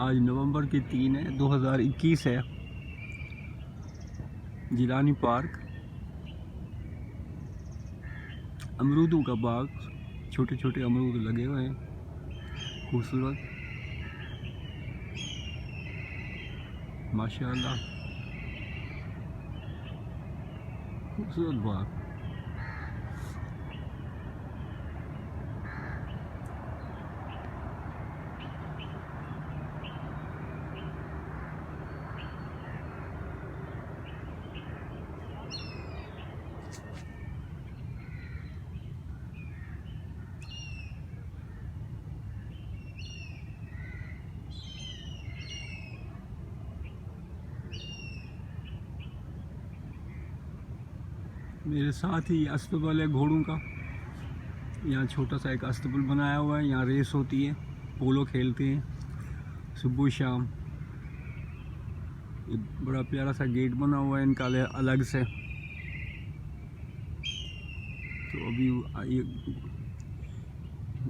آج نومبر کی 3 ہے 2021 ہے۔ جیلانی پارک، امرودوں کا باغ، چھوٹے چھوٹے امرود لگے ہوئے ہیں، خوبصورت ماشاءاللہ، خوبصورت باغ۔ میرے ساتھ ہی استبل ہے گھوڑوں کا، یہاں چھوٹا سا ایک استبل بنایا ہوا ہے، یہاں ریس ہوتی ہے، پولو کھیلتے ہیں صبح شام۔ یہ بڑا پیارا سا گیٹ بنا ہوا ہے ان کا الگ سے۔ تو ابھی یہ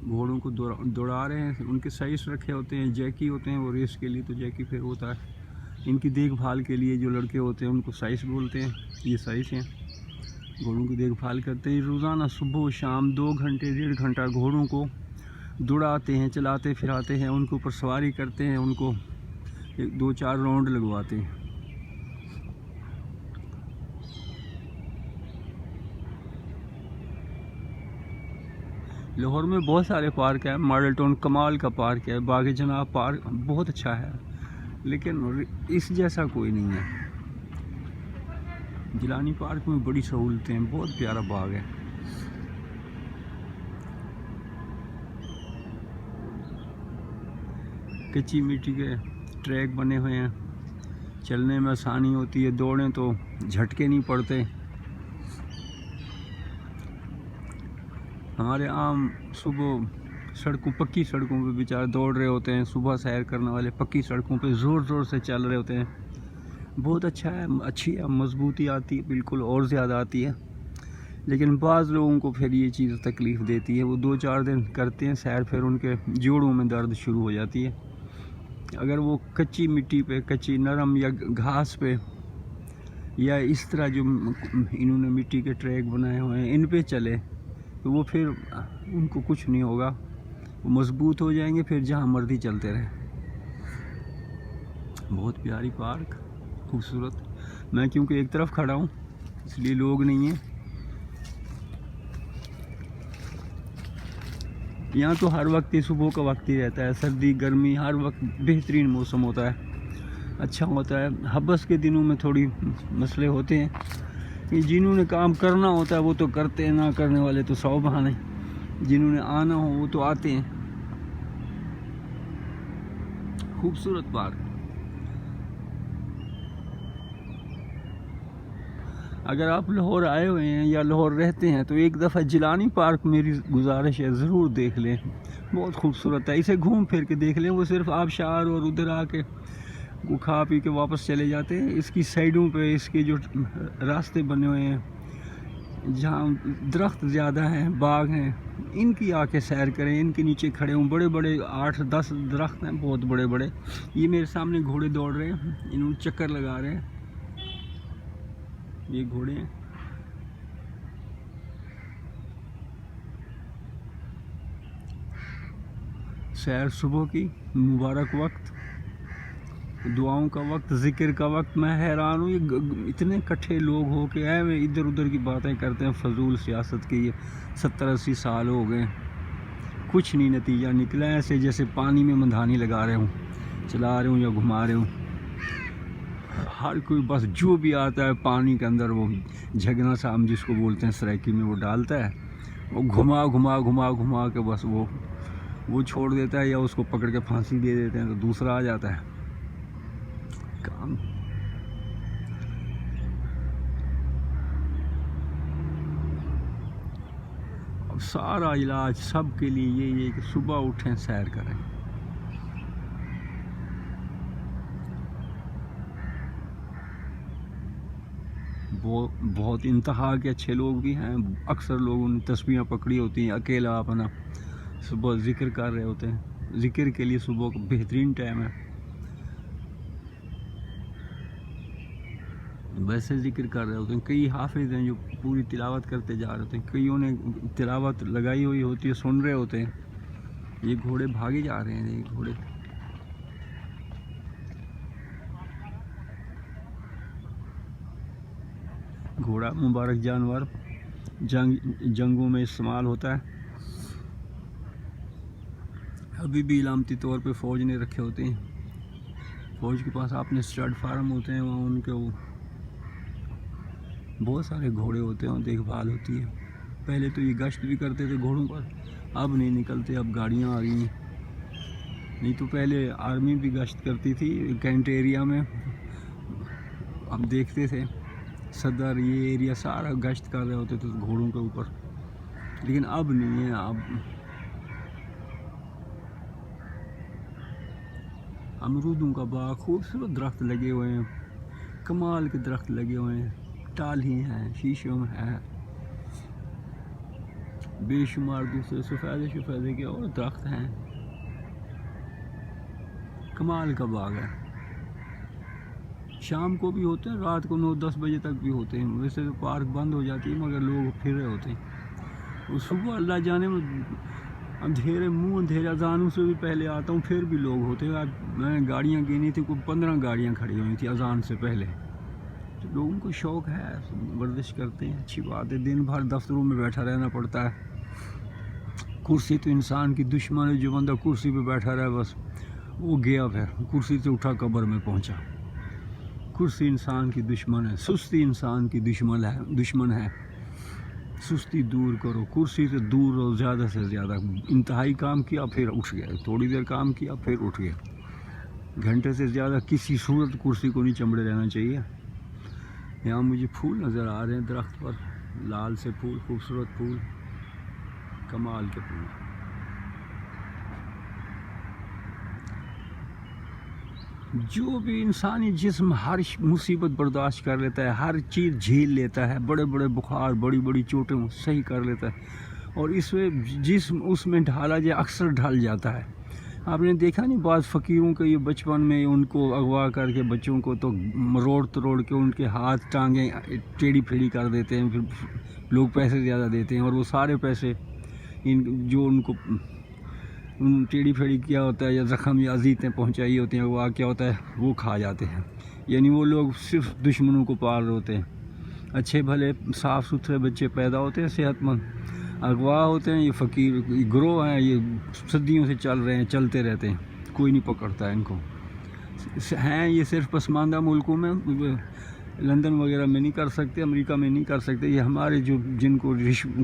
گھوڑوں کو دوڑا رہے ہیں، ان کے سائز رکھے ہوتے ہیں، جیکی ہوتے ہیں وہ ریس کے لیے، تو جیکی پھر ہوتا ہے ان کی دیکھ بھال کے لیے، جو لڑکے ہوتے ہیں ان کو سائز بولتے ہیں، یہ سائز ہیں، گھوڑوں کی دیکھ بھال کرتے ہیں روزانہ صبح و شام 2 گھنٹے 1.5 گھنٹہ گھوڑوں کو دوڑاتے ہیں، چلاتے پھراتے ہیں، ان کے اوپر سواری کرتے ہیں، ان کو 2-4 راؤنڈ لگواتے ہیں۔ لاہور میں بہت سارے پارک ہیں، ماڈل ٹاؤن کمال کا پارک ہے، باغ جناب پارک بہت اچھا ہے، لیکن اس جیسا کوئی نہیں ہے۔ جیلانی پارک میں بڑی سہولتیں ہیں، بہت پیارا باغ ہے۔ کچی مٹی کے ٹریک بنے ہوئے ہیں، چلنے میں آسانی ہوتی ہے، دوڑیں تو جھٹکے نہیں پڑتے۔ ہمارے عام صبح سڑکوں، پکی سڑکوں پہ بیچارے دوڑ رہے ہوتے ہیں، صبح سیر کرنے والے پکی سڑکوں پہ زور زور سے چل رہے ہوتے ہیں، بہت اچھا ہے، اچھی ہے، مضبوطی آتی ہے بالکل، اور زیادہ آتی ہے۔ لیکن بعض لوگوں کو پھر یہ چیز تکلیف دیتی ہے، وہ 2-4 دن کرتے ہیں سیر، پھر ان کے جوڑوں میں درد شروع ہو جاتی ہے۔ اگر وہ کچی مٹی پہ، کچی نرم یا گھاس پہ، یا اس طرح جو انہوں نے مٹی کے ٹریک بنائے ہوئے ہیں ان پہ چلے تو وہ پھر ان کو کچھ نہیں ہوگا، وہ مضبوط ہو جائیں گے، پھر جہاں مرضی چلتے رہے۔ بہت پیاری پارک، خوبصورت۔ میں کیونکہ ایک طرف کھڑا ہوں اس لیے لوگ نہیں ہیں یہاں، تو ہر وقت ہی صبح کا وقت ہی رہتا ہے، سردی گرمی ہر وقت بہترین موسم ہوتا ہے، اچھا ہوتا ہے۔ حبس کے دنوں میں تھوڑی مسئلے ہوتے ہیں، کہ جنہوں نے کام کرنا ہوتا ہے وہ تو کرتے ہیں، نہ کرنے والے تو 100 بہانے، جنہوں نے آنا ہو وہ تو آتے ہیں۔ خوبصورت پارک۔ اگر آپ لاہور آئے ہوئے ہیں یا لاہور رہتے ہیں تو ایک دفعہ جیلانی پارک میری گزارش ہے ضرور دیکھ لیں، بہت خوبصورت ہے، اسے گھوم پھر کے دیکھ لیں۔ وہ صرف آبشار اور ادھر آ کے وہ کھا پی کے واپس چلے جاتے ہیں۔ اس کی سائڈوں پہ اس کے جو راستے بنے ہوئے ہیں، جہاں درخت زیادہ ہیں، باغ ہیں، ان کی آ کے سیر کریں، ان کے نیچے کھڑے ہوں، بڑے بڑے 8-10 درخت ہیں، بہت بڑے بڑے۔ یہ میرے سامنے گھوڑے دوڑ رہے ہیں، انہوں چکر لگا رہے ہیں، یہ گھوڑے ہیں۔ سیر صبح کی مبارک وقت، دعاؤں کا وقت، ذکر کا وقت۔ میں حیران ہوں، یہ اتنے کٹھے لوگ ہو کے آئے ہوئے ادھر ادھر کی باتیں کرتے ہیں، فضول سیاست کی۔ یہ 70-80 سال ہو گئے، کچھ نہیں نتیجہ نکلا، ایسے جیسے پانی میں مندھانی لگا رہے ہوں، چلا رہے ہوں یا گھما رہے ہوں۔ ہر کوئی بس جو بھی آتا ہے پانی کے اندر، وہ جھگنا سا ہم جس کو بولتے ہیں سرائکی میں، وہ ڈالتا ہے، وہ گھما گھما گھما گھما کے بس وہ چھوڑ دیتا ہے، یا اس کو پکڑ کے پھانسی دے دیتے ہیں تو دوسرا آ جاتا ہے۔ کام اب سارا علاج سب کے لیے یہی ہے کہ صبح اٹھیں، سیر کریں۔ بہت انتہا کے اچھے لوگ بھی ہیں، اکثر لوگوں نے تسبیحاں پکڑی ہوتی ہیں، اکیلا اپنا صبح ذکر کر رہے ہوتے ہیں۔ ذکر کے لیے صبح کا بہترین ٹائم ہے۔ ویسے ذکر کر رہے ہوتے ہیں. کئی حافظ ہیں جو پوری تلاوت کرتے جا رہے ہوتے ہیں, کئیوں نے تلاوت لگائی ہوئی ہوتی ہے, سن رہے ہوتے ہیں. یہ گھوڑے بھاگے جا رہے ہیں, یہ گھوڑے. گھوڑا مبارک جانور جنگوں میں استعمال ہوتا ہے. ابھی بھی علامتی طور پہ فوج نے رکھے ہوتے ہیں. فوج کے پاس اپنے اسٹڈ فارم ہوتے ہیں, وہاں ان کے وہ بہت سارے گھوڑے ہوتے ہیں, دیکھ بھال ہوتی ہے. پہلے تو یہ گشت بھی کرتے تھے گھوڑوں پر, اب نہیں نکلتے, اب گاڑیاں آ گئی ہیں. نہیں تو پہلے آرمی بھی گشت کرتی تھی کینٹ ایریا میں, اب دیکھتے تھے صدر یہ ایریا سارا گشت کر رہے ہوتے تھے گھوڑوں کے اوپر. لیکن اب نہیں ہے. اب امرودوں کا باغ, خوبصورت درخت لگے ہوئے ہیں, کمال کے درخت لگے ہوئے ہیں. ٹالی ہیں, شیشم ہے, بے شمار دوسرے سفیدے کے اور درخت ہیں. کمال کا باغ ہے. شام کو بھی ہوتے ہیں, رات کو 9-10 بجے تک بھی ہوتے ہیں. ویسے تو پارک بند ہو جاتی ہے مگر لوگ پھر رہے ہوتے ہیں. اور صبح اللہ جانے میں اندھیرا اذانوں سے بھی پہلے آتا ہوں, پھر بھی لوگ ہوتے ہیں. میں نے گاڑیاں گنی تھی, کوئی 15 گاڑیاں کھڑی ہوئی تھی اذان سے پہلے. تو لوگوں کو شوق ہے, ورزش کرتے ہیں, اچھی بات ہے. دن بھر دفتروں میں بیٹھا رہنا پڑتا ہے. کرسی تو انسان کی دشمن ہے. جو بندہ کرسی پہ بیٹھا رہا بس وہ گیا, پھر کرسی سے اٹھا قبر میں پہنچا. کرسی انسان کی دشمن ہے, سستی انسان کی دشمن ہے. سستی دور کرو, کرسی سے دور رہو زیادہ سے زیادہ. انتہائی کام کیا پھر اٹھ گئے, تھوڑی دیر کام کیا پھر اٹھ گئے. گھنٹے سے زیادہ کسی صورت کرسی کو نہیں چمڑے رہنا چاہیے. یہاں مجھے پھول نظر آ رہے ہیں درخت پر, لال سے پھول, خوبصورت پھول, کمال کے پھول. جو بھی انسانی جسم ہر مصیبت برداشت کر لیتا ہے, ہر چیز جھیل لیتا ہے, بڑے بڑے بخار, بڑی بڑی چوٹیں صحیح کر لیتا ہے. اور اس میں جسم اس میں ڈھالا جائے اکثر ڈھل جاتا ہے. آپ نے دیکھا نہیں بعض فقیروں کے یہ بچپن میں ان کو اغوا کر کے بچوں کو تو روڑ کے ان کے ہاتھ ٹانگیں ٹیڑھی پھیڑھی کر دیتے ہیں. پھر لوگ پیسے زیادہ دیتے ہیں اور وہ سارے پیسے جو ان کو ٹیڑھی پھیڑھی کیا ہوتا ہے یا زخم یا اذیتیں پہنچائی ہوتی ہیں, وہ کیا ہوتا ہے وہ کھا جاتے ہیں. یعنی وہ لوگ صرف دشمنوں کو پال رہے ہوتے ہیں. اچھے بھلے صاف ستھرے بچے پیدا ہوتے ہیں صحت مند, اغوا ہوتے ہیں. یہ فقیر گروہ ہیں, یہ صدیوں سے چل رہے ہیں, چلتے رہتے ہیں, کوئی نہیں پکڑتا ہے ان کو. ہیں یہ صرف پسماندہ ملکوں میں, لندن وغیرہ میں نہیں کر سکتے, امریکہ میں نہیں کر سکتے. یہ ہمارے جن کو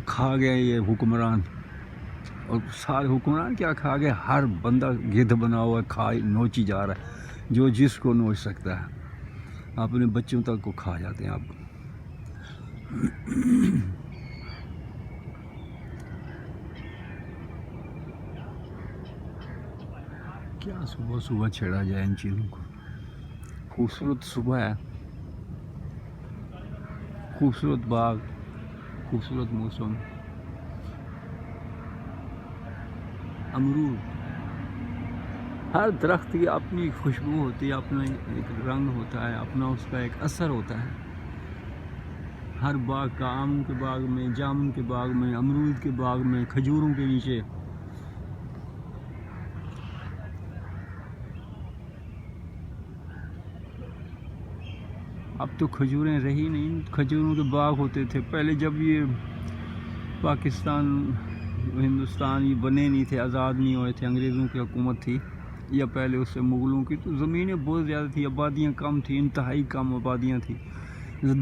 کھا گئے یہ حکمران, اور سارے حکمران کیا کھا گئے, ہر بندہ گدھ بنا ہوا ہے, نوچی جا رہا ہے. جو جس کو نوچ سکتا ہے اپنے بچوں تک کو کھا جاتے ہیں. آپ کیا صبح چھیڑا جائے ان چیزوں کو. خوبصورت صبح ہے, خوبصورت باغ, خوبصورت موسم. امرود, ہر درخت کی اپنی خوشبو ہوتی ہے, اپنا ایک رنگ ہوتا ہے, اپنا اس کا ایک اثر ہوتا ہے. ہر باغ کا, آموں کے باغ میں, جامن کے باغ میں, امرود کے باغ میں, کھجوروں کے نیچے. اب تو کھجوریں رہی نہیں. کھجوروں کے باغ ہوتے تھے پہلے, جب یہ پاکستان ہندوستان یہ بنے نہیں تھے, آزاد نہیں ہوئے تھے, انگریزوں کی حکومت تھی یا پہلے اس سے مغلوں کی, تو زمینیں بہت زیادہ تھیں, آبادیاں کم تھیں, انتہائی کم آبادیاں تھیں.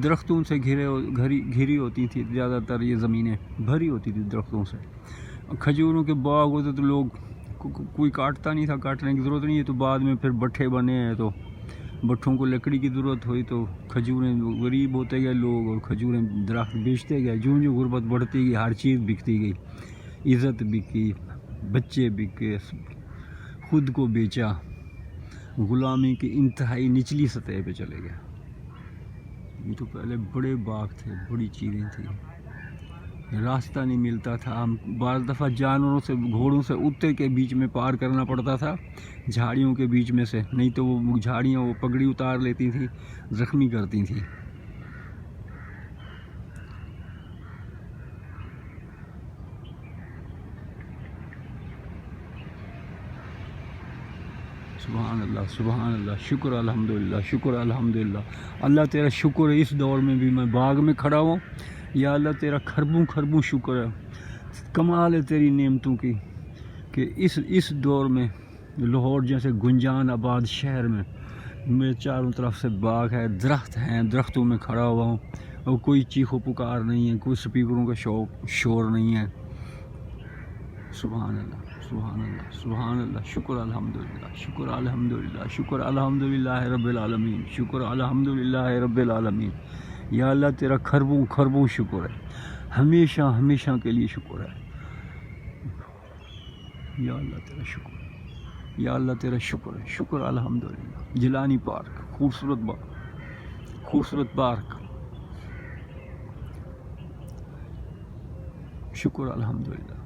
درختوں سے گھری ہوتی تھی زیادہ تر, یہ زمینیں بھری ہوتی تھی درختوں سے. کھجوروں کے باغ ہوتے تو لوگ کوئی کاٹتا نہیں تھا, کاٹنے کی ضرورت نہیں ہے. تو بعد میں پھر بٹھے بنے ہیں, تو بٹھوں کو لکڑی کی ضرورت ہوئی تو کھجوریں, غریب ہوتے گئے لوگ اور کھجوریں درخت بیچتے گئے. جو غربت بڑھتی گئی ہر چیز بکتی گئی, عزت بکی, بچے بکے, خود کو بیچا, غلامی کی انتہائی نچلی سطح پہ چلے گئے. یہ تو پہلے بڑے باغ تھے, بڑی چیزیں تھیں, راستہ نہیں ملتا تھا. ہم بعض دفعہ جانوروں سے, گھوڑوں سے اتے کے بیچ میں پار کرنا پڑتا تھا, جھاڑیوں کے بیچ میں سے, نہیں تو وہ جھاڑیاں وہ پگڑی اتار لیتی تھیں, زخمی کرتی تھیں. سبحان اللہ سبحان اللہ، شکر الحمدللہ شکر الحمدللہ۔ اللہ تیرا شکر ہے، اس دور میں بھی میں باغ میں کھڑا ہوں، یا اللہ تیرا کھربوں کھربوں شکر ہے، کمال ہے تیری نعمتوں کی کہ اس دور میں لاہور جیسے گنجان آباد شہر میں میرے چاروں طرف سے باغ ہے، درخت ہیں، درختوں میں کھڑا ہوا ہوں، اور کوئی چیخ و پکار نہیں ہے، کوئی سپیکروں کا شور نہیں ہے۔ سبحان اللہ سبحان اللہ سبحان اللہ، شکر الحمدللہ شکر الحمدللہ شکر الحمدللہ رب العالمین، شکر الحمدللہ رب العالمین۔ یا اللہ تیرا کھربوں کھربوں شکر ہے، ہمیشہ ہمیشہ کے لیے شکر ہے۔ یا اللہ تیرا شکر ہے، یا اللہ تیرا شکر ہے، شکر الحمدللہ۔ جیلانی پارک، خوبصورت پارک، شکر الحمدللہ۔